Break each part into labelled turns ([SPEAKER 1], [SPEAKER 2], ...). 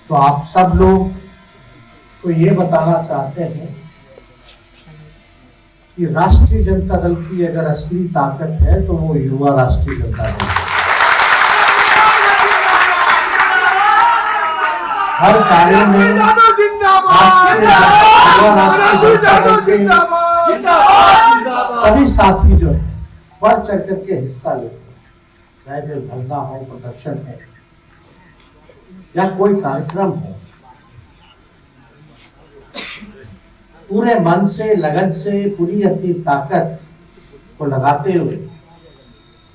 [SPEAKER 1] तो आप सब लोग को ये बताना चाहते हैं कि राष्ट्रीय जनता दल की अगर असली ताकत है तो वो युवा राष्ट्रीय जनता दल है। हर कार्य में राष्ट्रीय जनता दल के सभी साथी जो है बढ़ चढ़ करके हिस्सा लेते हैं, चाहे फिर धरना हो, प्रदर्शन है या कोई कार्यक्रम हो, पूरे मन से, लगन से, पूरी अपनी ताकत को लगाते हुए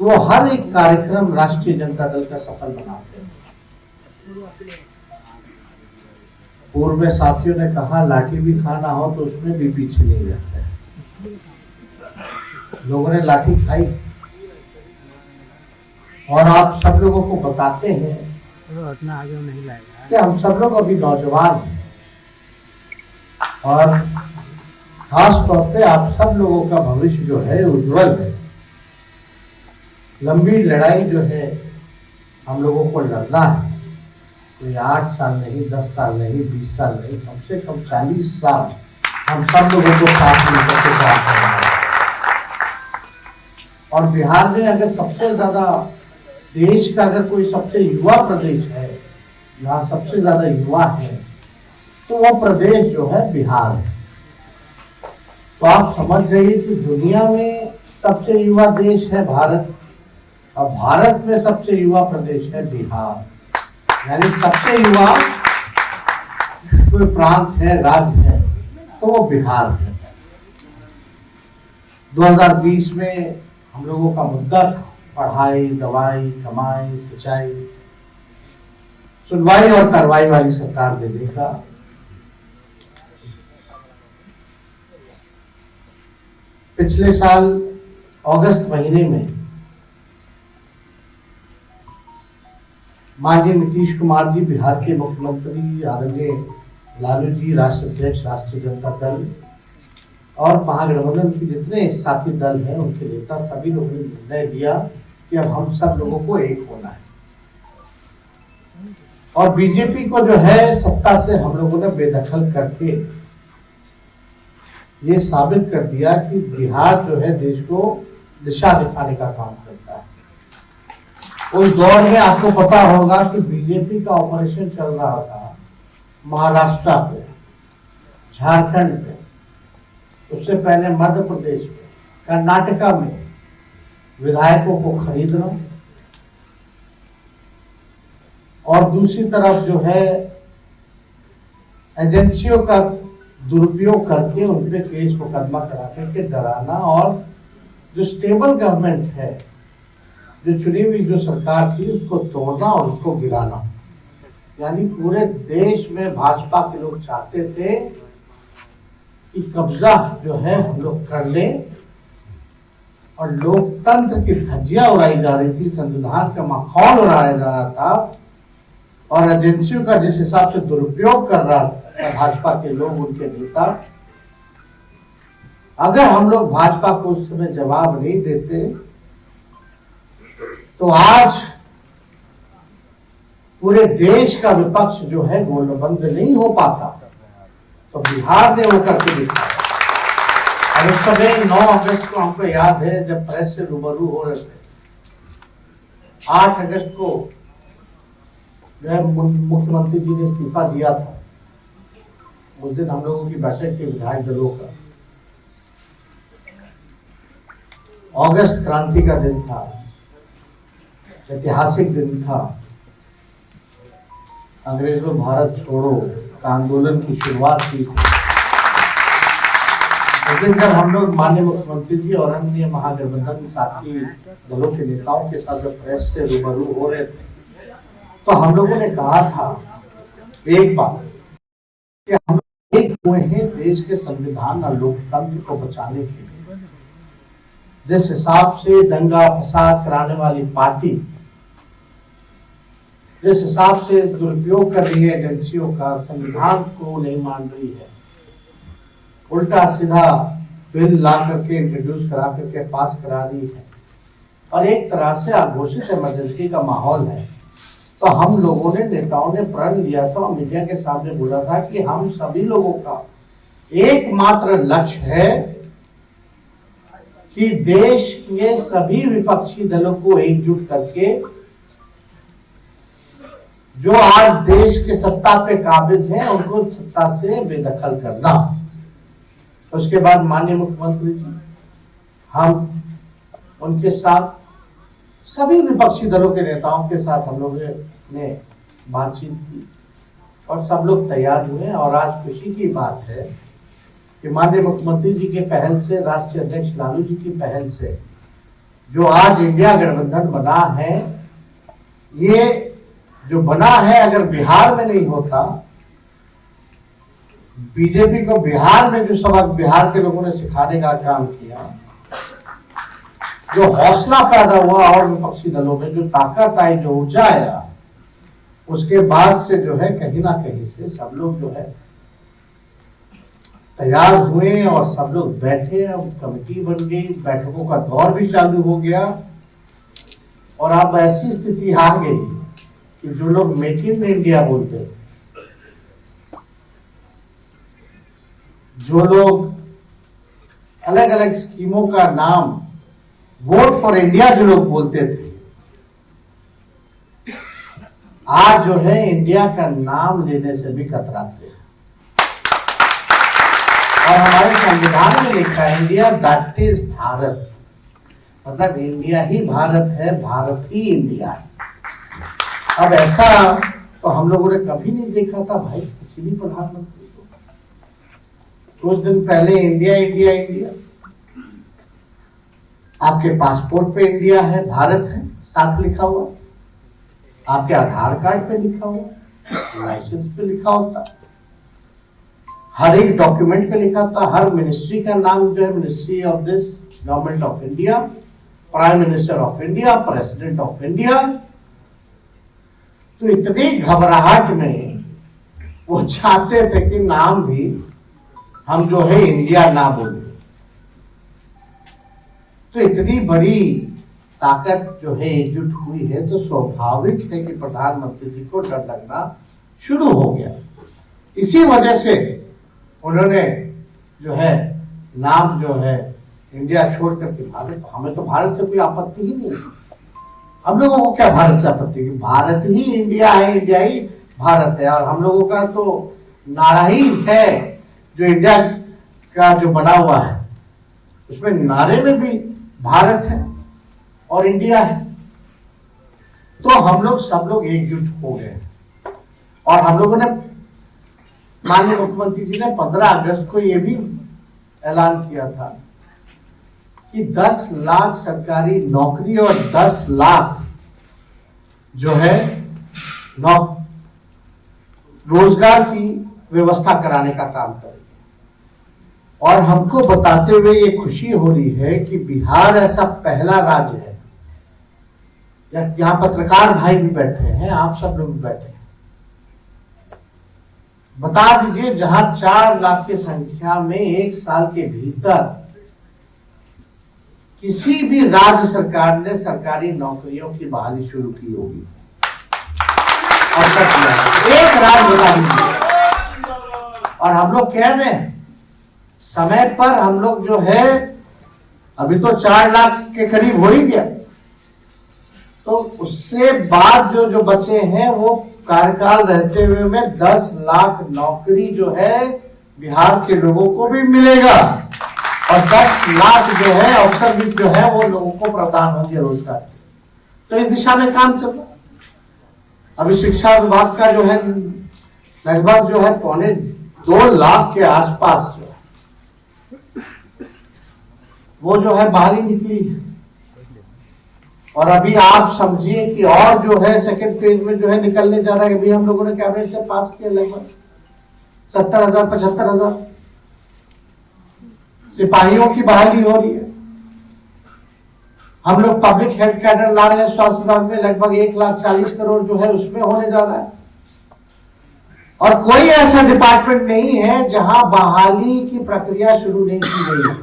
[SPEAKER 1] वो हर एक कार्यक्रम राष्ट्रीय जनता दल का सफल बनाते हैं। पूर्व में साथियों ने कहा लाठी भी खाना हो तो उसमें भी पीछे नहीं रहते हैं। लोगों ने लाठी खाई और आप सब लोगों को बताते हैं कि हम सब लोग अभी नौजवान हैं और खास तौर पे आप सब लोगों का भविष्य जो है उज्जवल है। लंबी लड़ाई जो है हम लोगों को लड़ना है, कोई 8 साल नहीं, 10 साल नहीं, 20 साल नहीं, कम से कम 40 साल हम सब लोगों को साथ मिलकर के काम करना है। और बिहार में अगर सबसे ज्यादा देश का अगर कोई सबसे युवा प्रदेश है, जहाँ सबसे ज्यादा युवा है, तो वो प्रदेश जो है बिहार है। तो आप समझ जाइए कि दुनिया में सबसे युवा देश है भारत और भारत में सबसे युवा प्रदेश है बिहार। यानी सबसे युवा कोई प्रांत है, राज्य है, तो वो बिहार है। 2020 में हम लोगों का मुद्दा था पढ़ाई, दवाई, कमाई, सिंचाई, सुनवाई और कार्रवाई वाली सरकार देने का। पिछले साल अगस्त महीने में माननीय नीतीश कुमार जी, बिहार के मुख्यमंत्री आदरणीय लालू जी, राष्ट्रीय अध्यक्ष राष्ट्रीय जनता दल और महागठबंधन के जितने साथी दल हैं, उनके नेता सभी लोगों ने निर्णय लिया कि अब हम सब लोगों को एक होना है और बीजेपी को जो है सत्ता से हम लोगों ने बेदखल करके ये साबित कर दिया कि बिहार जो है देश को दिशा दिखाने का काम करता है। उस दौर में आपको पता होगा कि बीजेपी का ऑपरेशन चल रहा था महाराष्ट्र पे, झारखंड पे, उससे पहले मध्य प्रदेश में, कर्नाटका में विधायकों को खरीदना और दूसरी तरफ जो है एजेंसियों का दुरुपयोग करके उन पे केस मुकदमा करा करके डराना और जो स्टेबल गवर्नमेंट है, जो चुनी हुई जो सरकार थी, उसको तोड़ना और उसको गिराना। यानी पूरे देश में भाजपा के लोग चाहते थे कि कब्जा जो है हम लोग कर लें और लोकतंत्र की धज्जियां उड़ाई जा रही थी, संविधान का माखौल उड़ाया जा रहा था और एजेंसियों का जिस हिसाब से दुरुपयोग कर रहा था भाजपा के लोग, उनके नेता। अगर हम लोग भाजपा को उस समय जवाब नहीं देते तो आज पूरे देश का विपक्ष जो है गोलबंद नहीं हो पाता। तो बिहार ने वो करके दिखाया। और उस समय 9 अगस्त को हमको याद है जब प्रेस से रूबरू हो रहे थे, 8 अगस्त को मुख्यमंत्री जी ने इस्तीफा दिया था। उस दिन हम लोगों की बैठक थी विधायक दलों का। अगस्त क्रांति का दिन था, ऐतिहासिक दिन था। अंग्रेजों भारत छोड़ो का आंदोलन की शुरुआत की थी। उस दिन जब हम लोग माननीय मुख्यमंत्री जी और अन्य महागठबंधन साथी दलों के नेताओं के साथ जब प्रेस से रूबरू हो रहे थे, तो हम लोगों ने कहा था एक बात कि हम एक हुए हैं देश के संविधान और लोकतंत्र को बचाने के लिए। जिस हिसाब से दंगा फसाद कराने वाली पार्टी जिस हिसाब से दुरुपयोग कर रही है एजेंसियों का, संविधान को नहीं मान रही है, उल्टा सीधा बिल ला करके इंट्रोड्यूस करा करके पास करा रही है और एक तरह से अघोषित इमरजेंसी का माहौल है, तो तो हम लोगों ने, नेताओं ने प्रण लिया था और मीडिया के सामने बोला था कि हम सभी लोगों का एकमात्र लक्ष्य है कि देश के सभी विपक्षी दलों को एकजुट करके जो आज देश के सत्ता पे काबिज हैं उनको सत्ता से बेदखल करना। उसके बाद माननीय मुख्यमंत्री जी, हम उनके साथ सभी विपक्षी दलों के नेताओं के साथ हम लोगों ने बातचीत की और सब लोग तैयार हुए। और आज खुशी की बात है कि माननीय मुख्यमंत्री जी के पहल से, राष्ट्रीय अध्यक्ष लालू जी की पहल से जो आज इंडिया गठबंधन बना है, ये जो बना है अगर बिहार में नहीं होता, बीजेपी को बिहार में जो सबक बिहार के लोगों ने सिखाने का काम किया, जो हौसला पैदा हुआ और विपक्षी दलों में जो ताकत आई, जो ऊर्जा आया, उसके बाद से जो है कहीं ना कहीं से सब लोग जो है तैयार हुए और सब लोग बैठे, अब कमेटी बन गई, बैठकों का दौर भी चालू हो गया। और अब ऐसी स्थिति आ गई कि जो लोग मेक इन इंडिया बोलते थे, जो लोग अलग अलग स्कीमों का नाम वोट फॉर इंडिया जो लोग बोलते थे, आज जो है इंडिया का नाम लेने से भी कतराते हैं। और हमारे संविधान में लिखा है इंडिया दैट इज भारत, मतलब इंडिया ही भारत है, भारत ही इंडिया है। अब ऐसा तो हम लोगों ने कभी नहीं देखा था भाई किसी भी प्रधानमंत्री को। कुछ दिन पहले इंडिया इंडिया इंडिया, आपके पासपोर्ट पे इंडिया है, भारत है साथ लिखा हुआ, आपके आधार कार्ड पे लिखा हुआ, लाइसेंस पे लिखा होता, हर एक डॉक्यूमेंट पे लिखा था, हर मिनिस्ट्री का नाम जो है ministry of this, government of India, prime minister of India, president of India. तो इतनी घबराहट में वो चाहते थे कि नाम भी हम जो है इंडिया ना बोले। तो इतनी बड़ी ताकत जो है एकजुट हुई है, तो स्वाभाविक है कि प्रधानमंत्री जी को डर लगना शुरू हो गया। इसी वजह से उन्होंने जो है नाम जो है इंडिया छोड़ करके भारत, हमें तो भारत से कोई आपत्ति ही नहीं है। हम लोगों को क्या भारत से आपत्ति, भारत ही इंडिया है, इंडिया ही भारत है। और हम लोगों का तो नारा ही है जो इंडिया का जो बना हुआ है, उसमें नारे में भी भारत है और इंडिया है। तो हम लोग सब लोग एकजुट हो गए और हम लोगों ने, माननीय मुख्यमंत्री जी ने 15 अगस्त को यह भी ऐलान किया था कि 10 लाख सरकारी नौकरी और 10 लाख जो है रोजगार की व्यवस्था कराने का काम करेंगे। और हमको बताते हुए ये खुशी हो रही है कि बिहार ऐसा पहला राज्य है, यहाँ पत्रकार भाई भी बैठे हैं, आप सब लोग भी बैठे हैं, बता दीजिए जहां 4 लाख की संख्या में एक साल के भीतर किसी भी राज्य सरकार ने सरकारी नौकरियों की बहाली शुरू की होगी। और एक राज्य बता दीजिए। और हम लोग कह रहे हैं समय पर हम लोग जो है अभी तो 4 लाख के करीब हो ही गया, तो उससे बाद जो बचे हैं वो कार्यकाल रहते हुए में 10 लाख नौकरी जो है बिहार के लोगों को भी मिलेगा और 10 लाख जो है अवसर भी जो है वो लोगों को प्रदान होंगे रोजगार। तो इस दिशा में काम चल रहा। अभी शिक्षा विभाग का जो है लगभग जो है 2.25 लाख के आसपास जो है वो जो है बहाली निकली है। और अभी आप समझिए कि और जो है सेकेंड फेज में जो है निकलने जा रहा है। अभी हम लोगों ने कैबिनेट से पास किया लगभग 70,000 75,000 सिपाहियों की बहाली हो रही है। हम लोग पब्लिक हेल्थ कैडर ला रहे हैं स्वास्थ्य विभाग में, लगभग 1,40 करोड़ जो है उसमें होने जा रहा है। और कोई ऐसा डिपार्टमेंट नहीं है जहां बहाली की प्रक्रिया शुरू नहीं की गई है।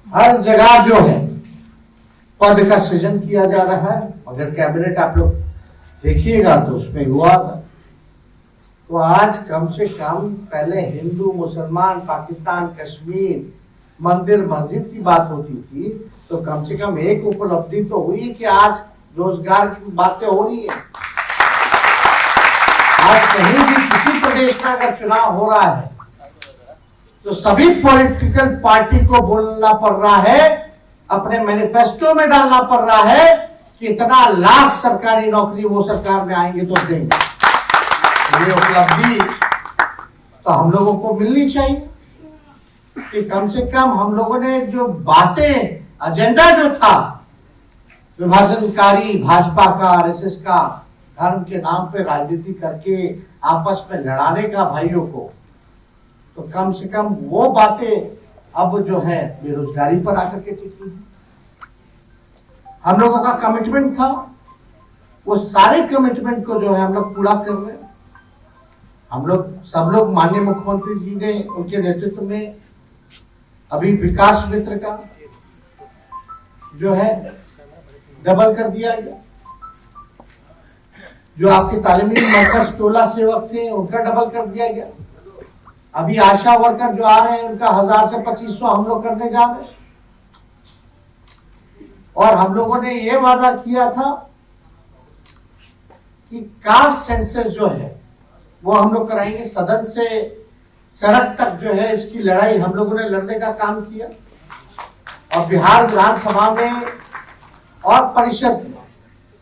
[SPEAKER 1] हर जगह जो है पद का सृजन किया जा रहा है। अगर कैबिनेट आप लोग देखिएगा तो उसमें हुआ था। तो आज कम से कम पहले हिंदू मुसलमान पाकिस्तान कश्मीर मंदिर मस्जिद की बात होती थी, तो कम से कम एक उपलब्धि तो हुई कि आज रोजगार की बातें हो रही है। आज कहीं भी किसी प्रदेश में अगर चुनाव हो रहा है तो सभी पॉलिटिकल पार्टी को बोलना पड़ रहा है, अपने मैनिफेस्टो में डालना पड़ रहा है कि इतना लाख सरकारी नौकरी वो सरकार में आएंगे तो देंगे। ये उपलब्धि तो हम लोगों को मिलनी चाहिए कि कम से कम हम लोगों ने जो बातें, एजेंडा जो था विभाजनकारी भाजपा का, आरएसएस का, धर्म के नाम पे राजनीति करके आपस में लड़ाने का भाइयों को, तो कम से कम वो बातें अब जो है बेरोजगारी पर आकर के टिकी है। हम लोगों का कमिटमेंट था, वो सारे कमिटमेंट को जो है हम लोग पूरा कर रहे हैं। हम लोग सब लोग माननीय मुख्यमंत्री जी ने उनके नेतृत्व में अभी विकास मित्र का जो है डबल कर दिया गया, जो आपके तालीमी मरकज टोला सेवक थे उनका डबल कर दिया गया। अभी आशा वर्कर जो आ रहे हैं उनका 1000 से 2500 हम लोग करने जा रहे हैं। और हम लोगों ने ये वादा किया था कि कास्ट सेंसस जो है वो हम लोग कराएंगे। सदन से सड़क तक जो है इसकी लड़ाई हम लोगों ने लड़ने का काम किया, और बिहार विधानसभा में और परिषद में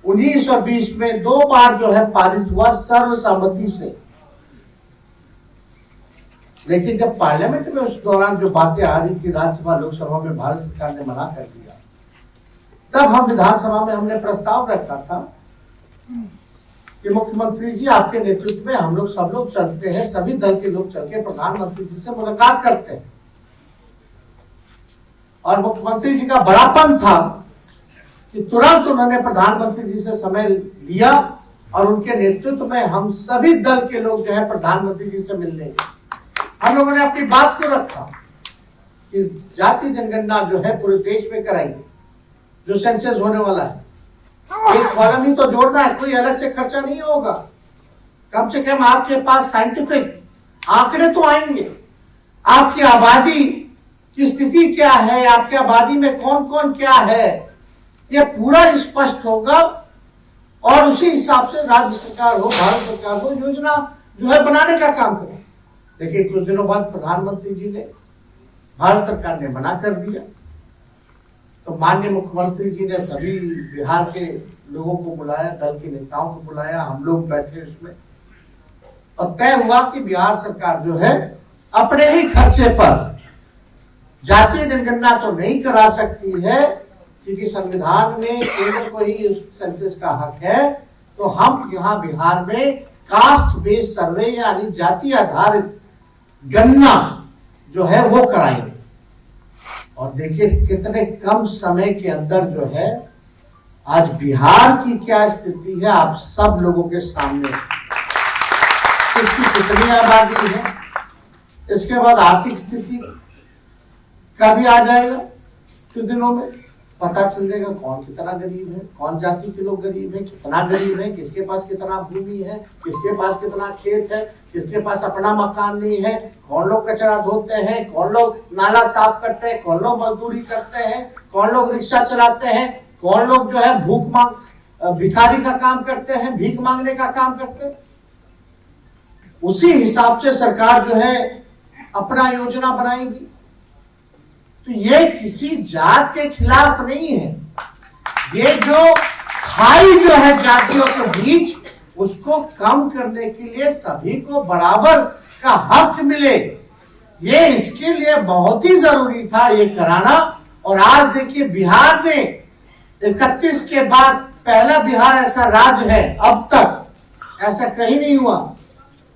[SPEAKER 1] 19 और 20 में 2 बार जो है पारित हुआ सर्वसम्मति से। लेकिन जब पार्लियामेंट में उस दौरान जो बातें आ रही थी राज्यसभा लोकसभा में, भारत सरकार ने मना कर दिया। तब हम विधानसभा में हमने प्रस्ताव रखा था कि मुख्यमंत्री जी आपके नेतृत्व में हम लोग सब लोग चलते हैं, सभी दल के लोग चल के प्रधानमंत्री जी से मुलाकात करते हैं। और मुख्यमंत्री जी का बड़ापन था कि तुरंत उन्होंने प्रधानमंत्री जी से समय लिया और उनके नेतृत्व में हम सभी दल के लोग जो है प्रधानमंत्री जी से मिलने गए। हम लोगों ने अपनी बात को रखा कि जाति जनगणना जो है पूरे देश में कराएंगे, जो सेंसस होने वाला है। एक कॉलम ही तो जोड़ना है, कोई अलग से खर्चा नहीं होगा। कम से कम आपके पास साइंटिफिक आंकड़े तो आएंगे, आपकी आबादी की स्थिति क्या है, आपकी आबादी में कौन कौन क्या है, यह पूरा स्पष्ट होगा। और उसी हिसाब से राज्य सरकार हो, भारत सरकार हो, योजना जो है बनाने का काम करे। लेकिन कुछ दिनों बाद प्रधानमंत्री जी ने, भारत सरकार ने मना कर दिया। तो माननीय मुख्यमंत्री जी ने सभी बिहार के लोगों को बुलाया, दल के नेताओं को बुलाया, हम लोग बैठे उसमें, और तय हुआ कि बिहार सरकार जो है अपने ही खर्चे पर जातीय जनगणना तो नहीं करा सकती है, क्योंकि संविधान में केंद्र को ही उस सेंसस का हक है। तो हम यहाँ बिहार में कास्ट बेस्ड सर्वे यानी जाति आधारित गणना जो है वो कराएंगे। और देखिए कितने कम समय के अंदर जो है आज बिहार की क्या स्थिति है आप सब लोगों के सामने। इसकी कितनी आबादी है, इसके बाद आर्थिक स्थिति का भी आ जाएगा। कुछ दिनों में पता चल जाएगा कौन कितना गरीब है, कौन जाति के लोग गरीब है, कितना गरीब है, किसके पास कितना भूमि है, किसके पास कितना खेत है, किसके पास अपना मकान नहीं है, कौन लोग कचरा धोते हैं, कौन लोग नाला साफ करते हैं, कौन लोग मजदूरी करते हैं, कौन लोग रिक्शा चलाते हैं, कौन लोग जो है भूख मांग भिखारी का काम करते हैं, भीख मांगने का काम करते हैं। उसी हिसाब से सरकार जो है अपना योजना बनाएगी। तो ये किसी जात के खिलाफ नहीं है, ये जो खाई जो है जातियों के बीच उसको कम करने के लिए सभी को बराबर का हक मिले, ये इसके लिए बहुत ही जरूरी था ये कराना। और आज देखिए बिहार ने 31 के बाद पहला बिहार ऐसा राज्य है, अब तक ऐसा कहीं नहीं हुआ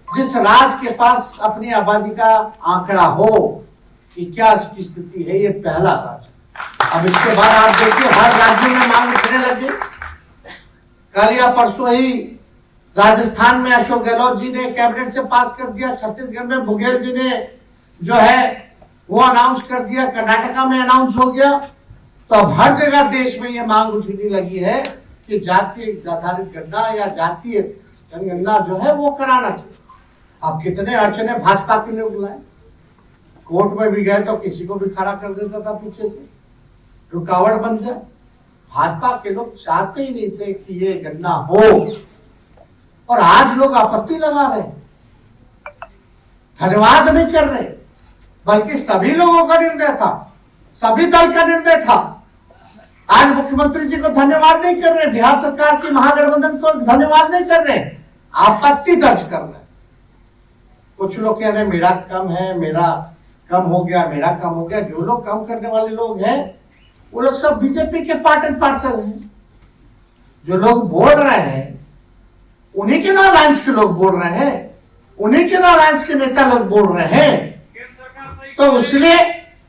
[SPEAKER 1] जिस राज्य के पास अपनी आबादी का आंकड़ा हो कि क्या इसकी स्थिति है, ये पहला राज्य। अब इसके बाद आप देखिए हर राज्यों में मांग उठने लगे। कल या परसों ही राजस्थान में अशोक गहलोत जी ने कैबिनेट से पास कर दिया, छत्तीसगढ़ में बघेल जी ने जो है वो अनाउंस कर दिया, कर्नाटका में अनाउंस हो गया। तो अब हर जगह देश में ये मांग उठने लगी है कि जातीय आधारित गणना या जातीय जनगणना जो है वो कराना चाहिए। अब कितने अड़चने भाजपा के लोग लाए, कोर्ट में भी गए तो किसी को भी खड़ा कर देता था पीछे से, रुकावट बन जाए। भाजपा के लोग चाहते ही नहीं थे कि ये गणना हो, और आज लोग आपत्ति लगा रहे, धन्यवाद नहीं कर रहे, बल्कि सभी लोगों का निर्णय था, सभी दल का निर्णय था। आज मुख्यमंत्री जी को धन्यवाद नहीं कर रहे, बिहार सरकार की महागठबंधन को धन्यवाद नहीं कर रहे, आपत्ति दर्ज कर रहे। कुछ लोग कह रहे मेरा कम है, मेरा कम हो गया, मेरा कम हो गया। जो लोग कम करने वाले लोग हैं वो लोग सब बीजेपी के पार्ट एंड पार्सल हैं। जो लोग बोल रहे हैं उन्हीं के अलायंस के लोग बोल रहे हैं, उन्हीं के अलायंस के नेता लोग बोल रहे हैं। तो इसलिए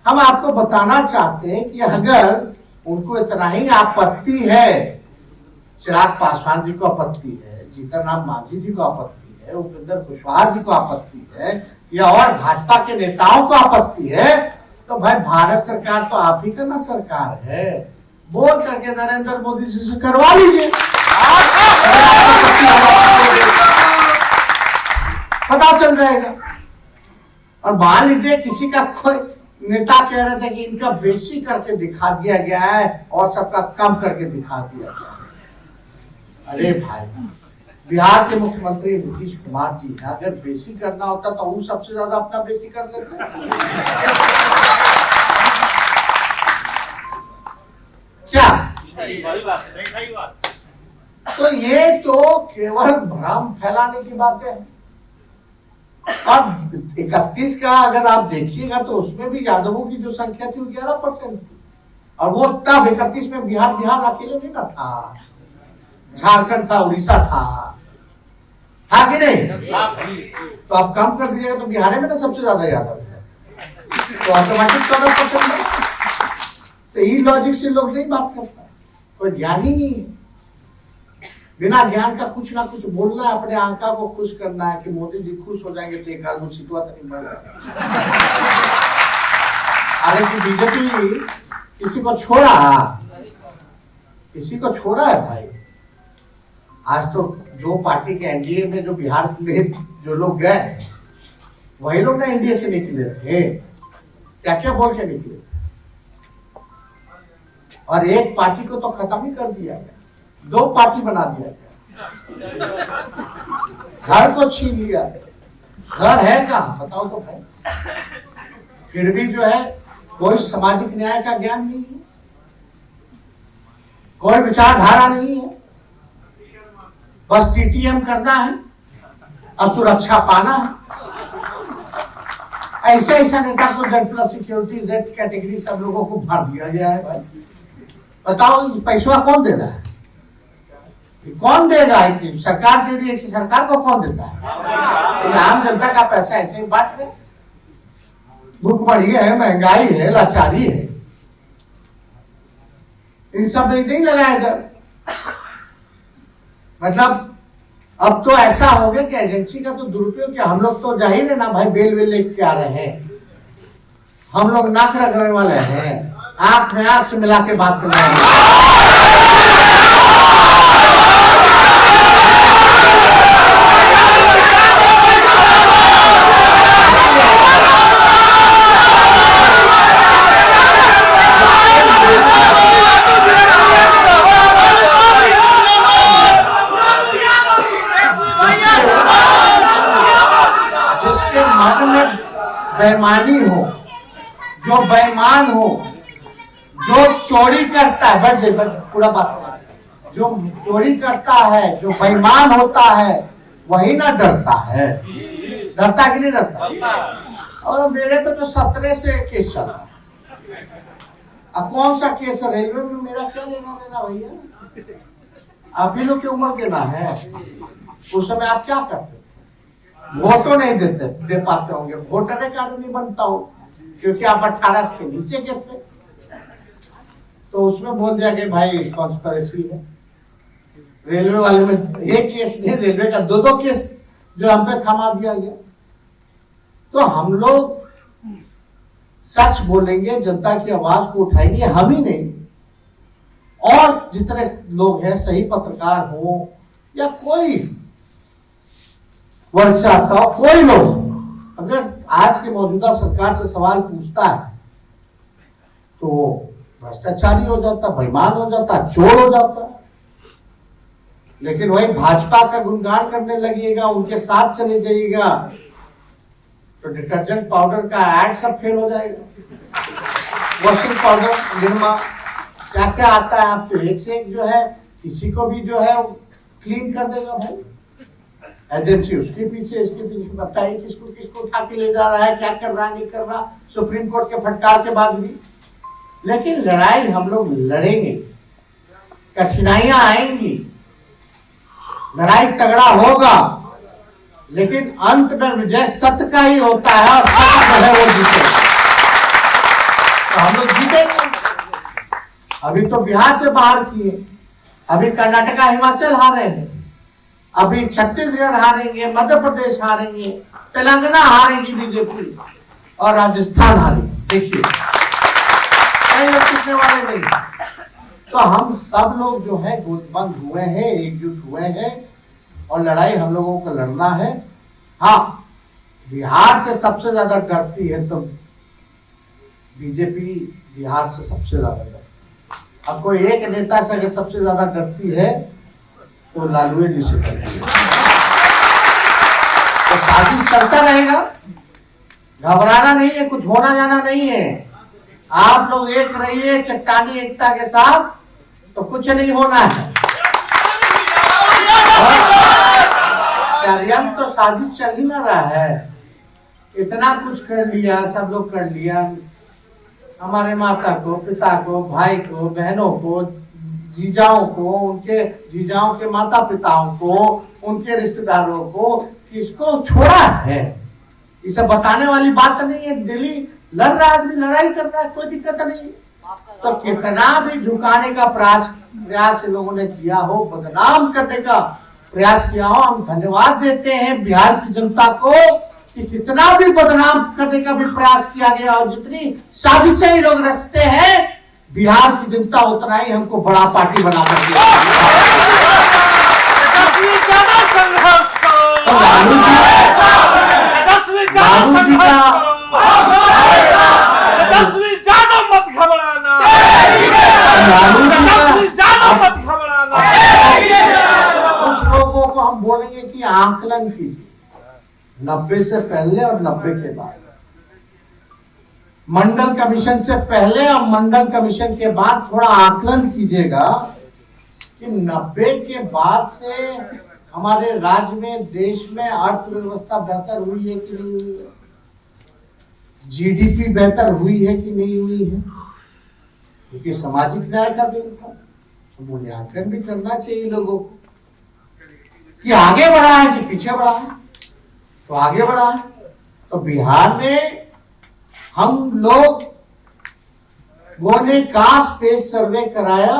[SPEAKER 1] हम आपको बताना चाहते हैं कि अगर उनको इतना ही आपत्ति है, चिराग पासवान जी को आपत्ति है, जीतन राम मांझी जी को आपत्ति है, उपेंद्र कुशवाहा जी को आपत्ति है, या और भाजपा के नेताओं को आपत्ति है, तो भाई भारत सरकार तो आप ही का ना सरकार है, बोल करके नरेंद्र मोदी जी से करवा लीजिए, पता चल जाएगा। और मान लीजिए किसी का कोई नेता कह रहे थे कि इनका बेसी करके दिखा दिया गया है और सबका कम करके दिखा दिया गया है। अरे भाई, बिहार के मुख्यमंत्री नीतीश कुमार जी है, अगर बेसी करना होता तो वो सबसे ज्यादा अपना बेसी कर देते। क्या सही बात। तो ये तो केवल भ्रम फैलाने की बातें हैं। अब 31 का अगर आप देखिएगा तो उसमें भी यादवों की जो संख्या थी वो 11% थी, और वो तब 31 में बिहार अकेले नहीं ना था, झारखंड था, उड़ीसा था कि नहीं? तो आप कम कर दीजिएगा तो बिहार में ना सबसे ज्यादा यादव है, तो ऑटोमेटिक 14%। तो ये लॉजिक से लोग नहीं बात करता, कोई ज्ञान ही नहीं है। बिना ज्ञान का कुछ ना कुछ बोलना है, अपने आंका को खुश करना है कि मोदी जी खुश हो जाएंगे तो एक आध सीटवा तक नहीं बढ़। हालांकि बीजेपी किसी को छोड़ा है भाई। आज तो जो पार्टी के एनडीए में जो बिहार में जो लोग गए वही लोग ना एनडीए से निकले थे, क्या क्या बोल के निकले थे, और एक पार्टी को तो खत्म ही कर दिया गया, 2 पार्टी बना दिया गया, घर को छीन लिया। घर है कहाँ बताओ तो भाई। फिर भी जो है कोई सामाजिक न्याय का ज्ञान नहीं है, कोई विचारधारा नहीं है, बस टीटीएम करना है और सुरक्षा पाना है। ऐसा नेता को Z+ सिक्योरिटी, Z कैटेगरी सब लोगों को भर दिया गया है भाई। बताओ पैसा कौन दे रहा है? कौन देगा? सरकार दे रही है, सरकार को कौन देता है? आम जनता का पैसा ऐसे ही बांट रहे। भूखमरी है, महंगाई है, लाचारी है, इन सब में नहीं लगाया इधर। मतलब अब तो ऐसा हो गया कि एजेंसी का तो दुरुपयोग किया। हम लोग तो जाहिर है ना भाई, बेल लेके आ रहे हैं, हम लोग नाक रगड़ने वाले हैं, आंख में आंख से मिला के बात कर रहे हैं। जिसके मन में बेईमानी हो, जो बेईमान हो, जो चोरी करता है, बस पूरा बात, जो चोरी करता है, जो बेईमान होता है, वही ना डरता है। डरता कि नहीं डरता? और मेरे पे तो 17 से केस चल रहा है। अब कौन सा केस है? रेलवे में मेरा क्या लेना देना भैया? आप ही लोग की उम्र के ना है। उस समय आप क्या करते? वोटो नहीं दे पाते होंगे, वोटर कार्ड नहीं बनता हो, क्योंकि आप 18 के नीचे के थे। तो उसमें बोल दिया कि भाई कॉन्स्पिरेसी है। रेलवे वाले में एक केस नहीं, रेलवे का 2 केस जो हम पे थमा दिया गया। तो हम लोग सच बोलेंगे, जनता की आवाज को उठाएंगे, हम ही नहीं, और जितने लोग हैं, सही पत्रकार हो या कोई वर्ग से आता हो, कोई लोग अगर आज के मौजूदा सरकार से सवाल पूछता है तो वो भ्रष्टाचारी हो जाता, बेईमान हो जाता, चोर हो जाता। लेकिन वही भाजपा का गुणगान करने लगिएगा, उनके साथ चले जाइएगा तो डिटर्जेंट पाउडर का एड सब फेल हो जाएगा। वॉशिंग पाउडर, निरमा, क्या क्या आता है आप तो एक से एक जो है किसी को भी जो है क्लीन कर देगा भाई। एजेंसी उसके पीछे, इसके पीछे, बताइए किसको किसको उठा के ले जा रहा है, क्या कर रहा है, नहीं कर रहा, सुप्रीम कोर्ट के फटकार के बाद भी। लेकिन लड़ाई हम लोग लड़ेंगे, कठिनाइयां आएंगी, लड़ाई तगड़ा होगा, लेकिन अंत में विजय सत्य का ही होता है और सत्य जो है वो जीतेगा। तो हम लोग जीतेंगे। अभी तो बिहार से बाहर किए, अभी कर्नाटका हिमाचल हारे हैं, अभी छत्तीसगढ़ हारेंगे, मध्य प्रदेश हारेंगे, तेलंगाना हारेंगी बीजेपी और राजस्थान हारेंगे। देखिए पिछले वाले नहीं। तो हम सब लोग जो है गुटबंद हुए हैं, एकजुट हुए हैं और लड़ाई हम लोगों को लड़ना है। हाँ, बिहार से सबसे ज्यादा डरती है तो बीजेपी बिहार से सबसे ज्यादा डरती है। अब कोई एक नेता से अगर सबसे ज्यादा डरती है तो लालू जी से डरती है। तो साजिश चलता रहेगा, घबराना नहीं है, कुछ होना जाना नहीं है। आप लोग एक रहिए चट्टानी एकता के साथ तो कुछ नहीं होना है। षड्यंत्र तो साजिश चल ही ना रहा है। इतना कुछ कर लिया, सब लोग कर लिया, हमारे माता को, पिता को, भाई को, बहनों को, जीजाओं को, उनके जीजाओं के माता पिताओं को, उनके रिश्तेदारों को, किसको छोड़ा है। ये सब बताने वाली बात नहीं है। दिल्ली लड़ रहा आदमी, लड़ाई कर रहा है, कोई दिक्कत नहीं। तो कितना भी झुकाने का प्रयास इन लोगों ने किया हो, बदनाम करने का प्रयास किया हो, हम धन्यवाद देते हैं बिहार की जनता को कि कितना भी बदनाम करने का भी प्रयास किया गया और जितनी साजिशें ये लोग रचते हैं, बिहार की जनता उतना ही हमको बड़ा पार्टी बना कर दिया। लालू जी का कुछ लोगों को हम बोलेंगे कि आकलन कीजिए 90 से पहले और 90 के बाद, मंडल कमीशन से पहले और मंडल कमीशन के बाद थोड़ा आकलन कीजिएगा कि 90 के बाद से हमारे राज्य में, देश में अर्थव्यवस्था बेहतर हुई है कि नहीं हुई है, जीडीपी बेहतर हुई है कि नहीं हुई है, क्योंकि सामाजिक न्याय का दिन था। तो मूल्यांकन भी करना चाहिए लोगों को कि आगे बढ़ा है कि पीछे बढ़ा है। तो आगे बढ़ा है। तो बिहार में हम लोगों ने कास्ट बेस्ड सर्वे कराया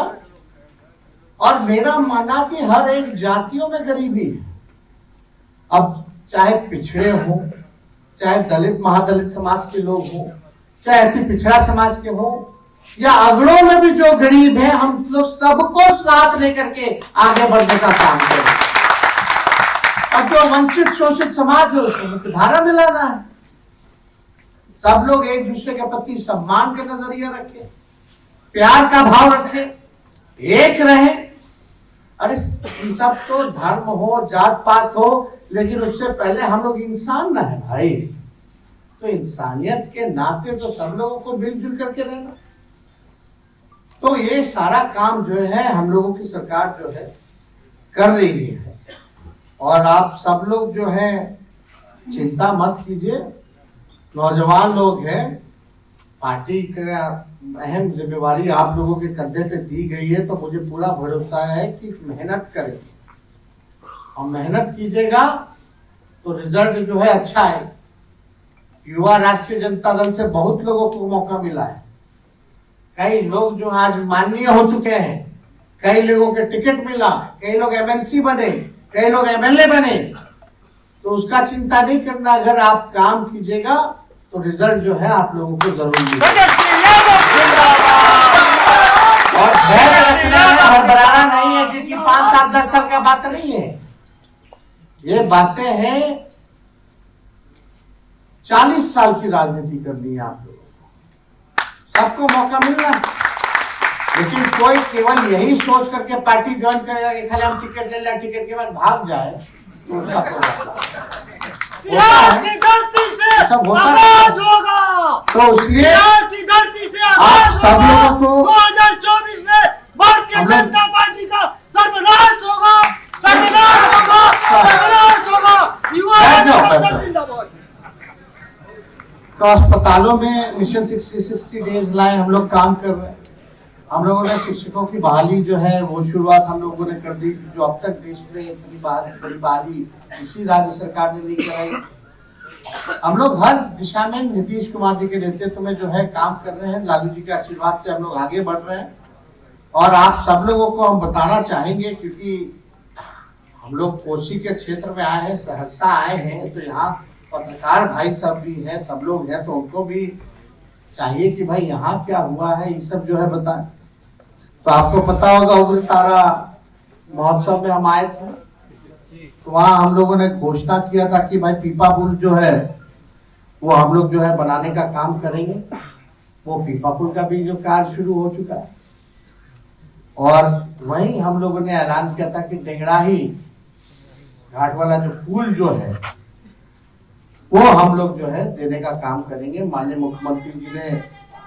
[SPEAKER 1] और मेरा मानना कि हर एक जातियों में गरीबी है। अब चाहे पिछड़े हो, चाहे दलित महादलित समाज के लोग हो, चाहे अति पिछड़ा समाज के हो, या अगड़ों में भी जो गरीब है, हम लोग सबको साथ लेकर के आगे बढ़ने का काम करें। और जो वंचित शोषित समाज है उसको मुख्यधारा में लाना है। सब लोग एक दूसरे के प्रति सम्मान का नजरिया रखें, प्यार का भाव रखें, एक रहे। अरे ये सब तो धर्म हो, जात पात हो, लेकिन उससे पहले हम लोग इंसान ना है भाई। तो इंसानियत के नाते तो सब लोगों को मिलजुल करके रहना। तो ये सारा काम जो है हम लोगों की सरकार जो है कर रही है। और आप सब लोग जो है चिंता मत कीजिए, नौजवान लोग हैं, पार्टी का अहम जिम्मेवारी आप लोगों के कंधे पे दी गई है। तो मुझे पूरा भरोसा है कि मेहनत करेंगे और मेहनत कीजिएगा तो रिजल्ट जो है अच्छा है। युवा राष्ट्रीय जनता दल से बहुत लोगों को मौका मिला है। कई लोग जो आज माननीय हो चुके हैं, कई लोगों के टिकट मिला, कई लोग एमएलसी बने, कई लोग एमएलए बने। तो उसका चिंता नहीं करना, अगर आप काम कीजिएगा तो रिजल्ट जो है आप लोगों को जरूर मिलेगा। और धैर्य रखना है, हड़बड़ाना नहीं है, क्योंकि 5 साल 10 साल का बात नहीं है, ये बातें हैं 40 साल की राजनीति करनी है आप लोगों को, सबको मौका मिलना। लेकिन कोई केवल यही सोच करके पार्टी ज्वाइन करेगा कि खाली हम टिकट ले लें, टिकट के बाद भाग जाए, तो उसका सब होगा। तो इसलिए आप सब लोगों को
[SPEAKER 2] 2024 में भारतीय जनता पार्टी का सर्वनाश होगा, सर्वनाश होगा, सर्वनाश होगा। युवा
[SPEAKER 1] तो अस्पतालों में मिशन 60 डेज लाए हम लोग काम कर रहे हैं। हम लोगों ने शिक्षकों की बहाली जो है वो शुरुआत हम लोगों ने कर दी, जो अब तक देश में इतनी बड़ी बहाली इसी राज्य सरकार ने नहीं कराई। हम लोग हर दिशा में नीतीश कुमार जी के नेतृत्व में जो है काम कर रहे हैं, लालू जी के आशीर्वाद से हम लोग आगे बढ़ रहे हैं। और आप सब लोगों को हम बताना चाहेंगे, क्योंकि हम लोग कोसी के क्षेत्र में आए हैं, सहरसा आए हैं, तो यहाँ पत्रकार भाई सब भी हैं, सब लोग हैं, तो उनको भी चाहिए कि भाई यहाँ क्या हुआ है ये सब जो है बताएं। तो आपको पता होगा उग्रतारा महोत्सव में हम आए थे, तो वहां हम लोगों ने घोषणा किया था कि भाई पीपा पुल जो है वो हम लोग जो है बनाने का काम करेंगे। वो पीपा पुल का भी जो कार्य शुरू हो चुका है, और वहीं हम लोगों ने ऐलान किया था कि डेंगराही घाट वाला जो पुल जो है वो हम लोग जो है देने का काम करेंगे। माननीय मुख्यमंत्री जी ने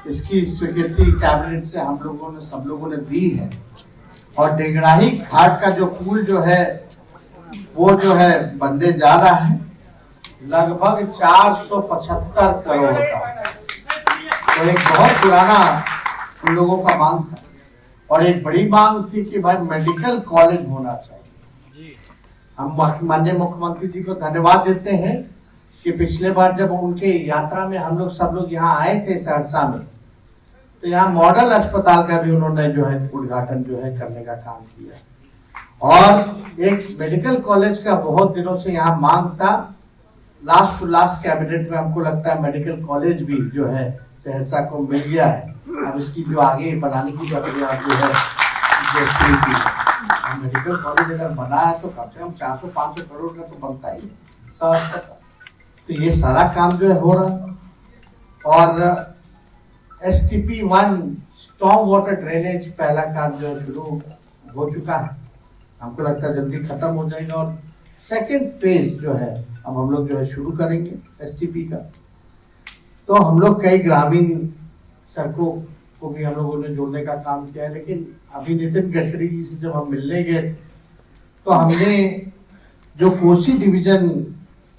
[SPEAKER 1] इसकी स्वीकृति कैबिनेट से हम लोगों ने सब लोगों ने दी है। और डेंगराही घाट का जो पुल जो है वो जो है बनने जा रहा है, लगभग 475 करोड़ का। तो एक बहुत पुराना उन लोगों का मांग था, और एक बड़ी मांग थी कि भाई मेडिकल कॉलेज होना चाहिए। हम माननीय मुख्यमंत्री जी को धन्यवाद देते हैं कि पिछले बार जब उनके यात्रा में हम लोग सब लोग यहाँ आए थे सहरसा में, तो यहाँ मॉडल अस्पताल का भी उन्होंने जो है उद्घाटन जो है करने का काम किया। और एक मेडिकल कॉलेज का बहुत दिनों से यहाँ मांग था। लास्ट टू लास्ट कैबिनेट में हमको लगता है मेडिकल कॉलेज भी जो है सहरसा को मिल गया है। अब इसकी जो आगे बनाने की प्रक्रिया जो है शुरू की। मेडिकल कॉलेज अगर बना है तो कम से कम 400-500 करोड़ का तो बनता ही है। तो ये सारा काम जो है हो रहा। और STP-1 स्टॉर्म वाटर ड्रेनेज पहला काम जो है शुरू हो चुका है, हमको लगता है जल्दी खत्म हो जाएगा। और सेकेंड फेज जो है अब हम लोग जो है शुरू करेंगे STP का। तो हम लोग कई ग्रामीण सड़कों को भी हम लोगों ने जोड़ने का काम किया है। लेकिन अभी नितिन गडकरी जी से जब हम मिलने गए थे, तो हमने जो कोसी डिवीजन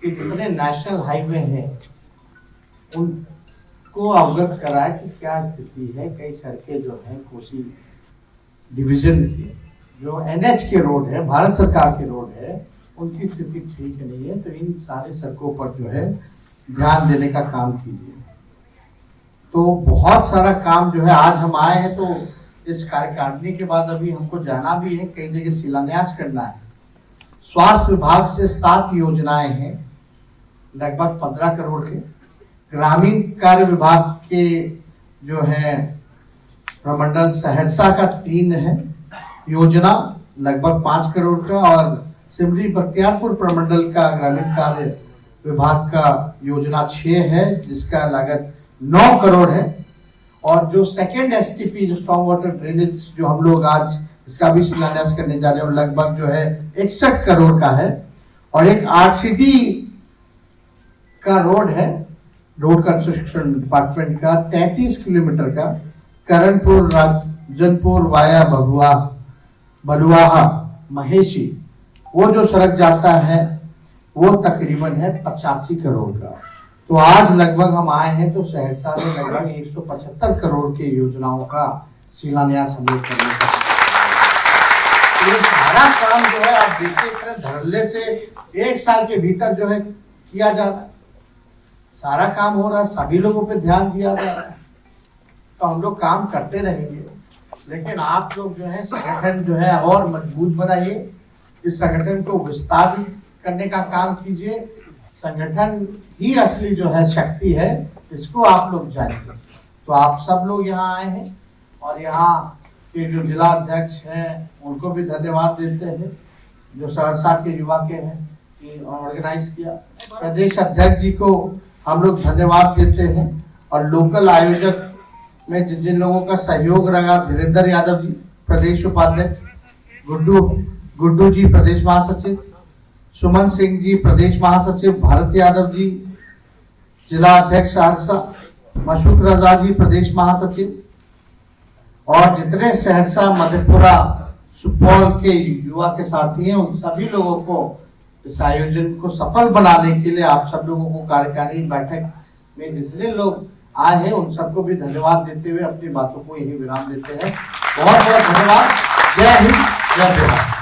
[SPEAKER 1] के जितने नेशनल हाईवे हैं उनको अवगत कराया कि क्या स्थिति है। कई सड़कें जो हैं कोसी डिवीजन की, जो NH के रोड है, भारत सरकार के रोड है, उनकी स्थिति ठीक नहीं है। तो इन सारे सड़कों पर जो है ध्यान देने का काम कीजिए। तो बहुत सारा काम जो है आज हम आए हैं, तो इस कार्यकारिणी के बाद अभी हमको जाना भी है, कई जगह शिलान्यास करना है। स्वास्थ्य विभाग से 7 योजनाएं हैं लगभग 15 करोड़ के। ग्रामीण कार्य विभाग के जो है प्रमंडल सहरसा का 3 है योजना लगभग 5 करोड़ का, और सिमरी बख्तियारपुर प्रमंडल का ग्रामीण कार्य विभाग का योजना 6 है जिसका लागत 9 करोड़ है। और जो सेकेंड STP जो स्ट्रॉन्ग वाटर ड्रेनेज जो हम लोग आज इसका भी शिलान्यास करने जा रहे हैं, लगभग जो है 61 करोड़ का है। और एक RCD का रोड है, रोड कंस्ट्रक्शन डिपार्टमेंट का 33 किलोमीटर का, करणपुर राजनपुर वाया बलुआहा महेशी, वो जो सड़क जाता है वो तकरीबन है 85 करोड़ का। तो आज लगभग हम आए हैं तो सहरसा में लगभग 175 करोड़ के योजनाओं का शिलान्यास हम लोग करने का। ये सारा काम जो है आप देखिए इतने धड़ल्ले से 1 साल के भीतर जो है किया जा रहा है, सारा काम हो रहा है, सभी लोगों पे ध्यान दिया जा रहा है। तो हम लोग काम करते रहेंगे, लेकिन आप लोग जो है संगठन जो है और मजबूत बनाइए, इस संगठन को विस्तार करने का काम कीजिए। संगठन ही असली जो है शक्ति है, इसको आप लोग जानिए। तो आप सब लोग यहाँ आए हैं और यहाँ के जो जिला अध्यक्ष हैं उनको भी धन्यवाद देते हैं, जो सहरसा के युवा के हैं कि ऑर्गेनाइज किया। प्रदेश अध्यक्ष जी को हम लोग धन्यवाद देते हैं, और लोकल आयोजक में जिन जिन लोगों का सहयोग रहा, धीरेन्द्र यादव जी प्रदेश उपाध्यक्ष, गुड्डू जी प्रदेश महासचिव, सुमन सिंह जी प्रदेश महासचिव, भारत यादव जी जिला अध्यक्ष सहरसा, मशूक रजा जी प्रदेश महासचिव, और जितने सहरसा, मधेपुरा, सुपौल के युवा के साथी हैं, उन सभी लोगों को इस आयोजन को सफल बनाने के लिए आप सब लोगों को कार्यकारिणी बैठक में जितने लोग आए हैं उन सबको भी धन्यवाद देते हुए अपनी बातों को यही विराम देते हैं। बहुत बहुत धन्यवाद। जय हिंद, जय बिहार।